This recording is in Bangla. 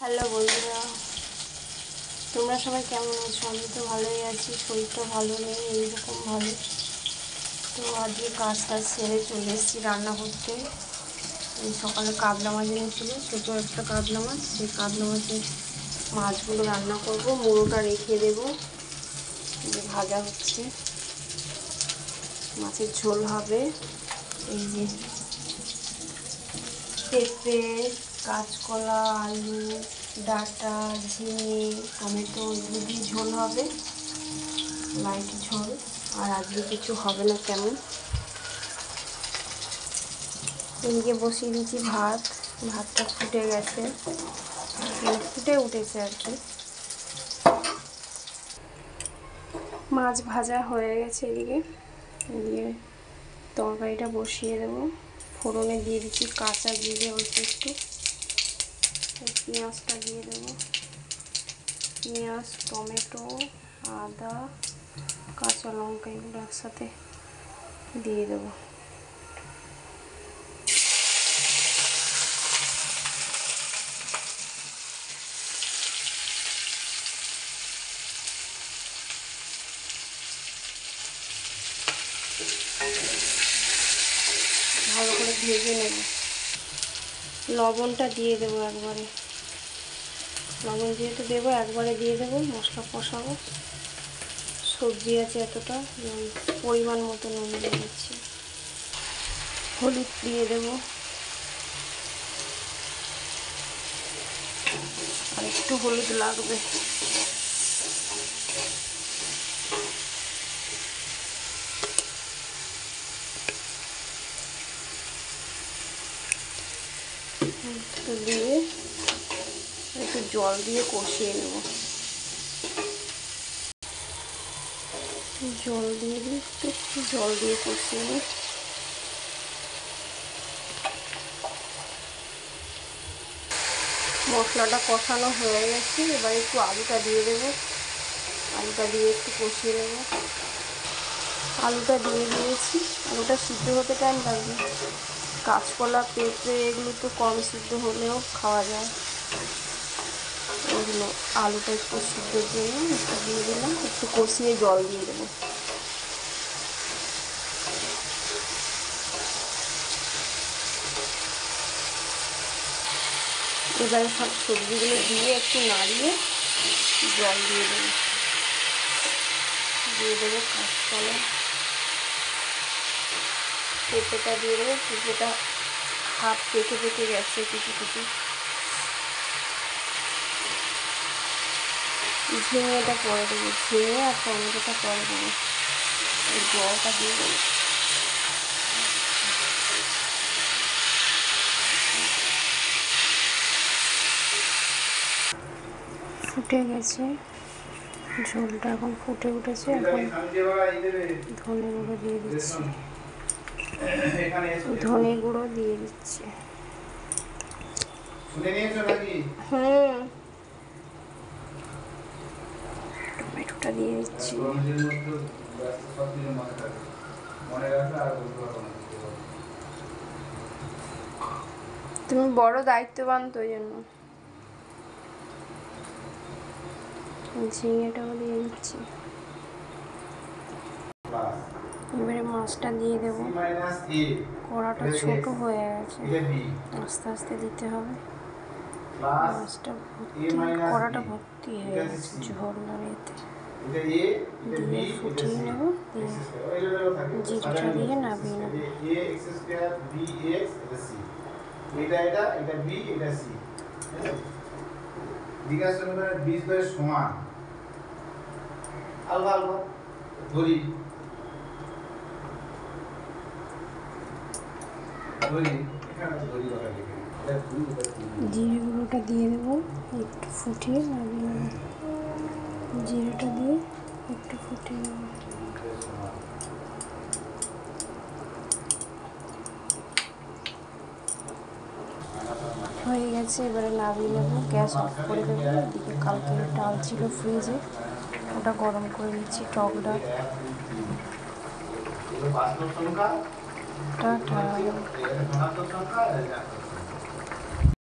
হ্যালো বন্ধুরা, তোমরা সবাই কেমন আছো? আমি তো ভালোই আছি, শরীরটা ভালো নেই, এইরকম ভালো। তো আজকে কাজ সেরে চলে এসেছি রান্না করতে। এই সকালে কাতলা মাছ এনেছিল, ছোটো একটা কাতলা মাছ। সেই কাতলা মাছের মাছগুলো রান্না করব, মুড়োটা রেখে দেবো। যে ভাজা হচ্ছে, মাছের ঝোল হবে। এই যে পেঁপে, কাঁচকলা, আলু, ডাঁটা, ঝিঙে, টমেটো এগুলো দিয়ে ঝোল হবে, লাইট ঝোল। আর আজকে কিছু হবে না তেমন। এদিকে বসিয়ে দিয়েছি ভাত, ভাতটা ফুটে গেছে, ফুটে উঠেছে আর কি। মাছ ভাজা হয়ে গেছে এদিকে, দিয়ে তরকারিটা বসিয়ে দেবো। ফোড়নে দিয়ে দিচ্ছি কাঁচা জিরে অল্প একটু, পেঁয়াজটা দিয়ে দেবো। পেঁয়াজ, টমেটো, আদা, কাঁচা লঙ্কা এগুলো একসাথে দিয়ে দেবো। ভালো করে ভেজে নেব। লবণটা দিয়ে দেবো একবারে, লবণ যেহেতু দেবো একবারে দিয়ে দেবো। মশলা কষাবো, সবজি আছে এতটা, পরিমাণ মতো নুন দিয়ে দিচ্ছি। হলুদ দিয়ে দেবো, আর একটু হলুদ লাগবে। একটু দিয়ে একটু জল দিয়ে কষিয়ে নেব। জল দিয়ে দিই, একটু জল দিয়ে কষিয়ে নিই। মশলাটা কষানো হয়ে গেছে, এবার একটু আলুটা দিয়ে দেবো। আলুটা দিয়ে একটু কষিয়ে নেব। আলুটা দিয়ে দিয়েছি, আলুটা সিদ্ধ হতে টাইম লাগবে। কাঁচকলা, পেঁপে এগুলো তো কম সিদ্ধ হলেও খাওয়া যায়। এগুলো আলুটা একটু সিদ্ধর জন্য একটু দিয়ে দিলাম, একটু কষিয়ে জল দিয়ে দেবো। এবারে সব সবজিগুলো দিয়ে একটু নাড়িয়ে জল দিয়ে দেবো। দিয়ে দেবো কাঁচকলা, পেঁপেটা দিয়ে দেবো। পেঁপেটা হাফ পেকে পেকে গেছে কিছু কিছু। ঝিঙেটা পরে দেবো, ঝিঙে আর টমেটোটা পরে দেবো। এই জলটা দিয়ে দেবো। ফুটে গেছে ঝোলটা, এখন ফুটে উঠেছে। এখন ধনে গুঁড়ো দিয়ে দিচ্ছি, ধনে গুঁড়ো দিয়ে দিচ্ছি। টমেটোটা দিয়ে দিচ্ছি। তুমি বড় দায়িত্ববান, তো ওই জন্য। ঝিঙেটাও দিয়ে দিচ্ছি। এবারে মাছটা দিয়ে দেবো। কড়াটা ছোট হয়ে গেছে, আস্তে আস্তে দিতে হবে। মাছটা কড়াটা ভর্তি হয়ে গেছে ঝোল আর এতে দিয়ে ফুটিয়ে নেব। দিয়ে জিরেটা দিয়ে নামিয়ে নেব। জিরে গুঁড়োটা দিয়ে দেবো, একটু ফুটিয়ে নামিয়ে নেব। জিরেটা দিয়ে একটু ফুটিয়ে নেব। হয়ে গেছে, এবারে নামিয়ে নেব। গ্যাস অফ করে দেবো। এদিকে কালকে ডাল ছিল ফ্রিজে, ওটা গরম করে নিচ্ছি, টক ডাল। টাটা।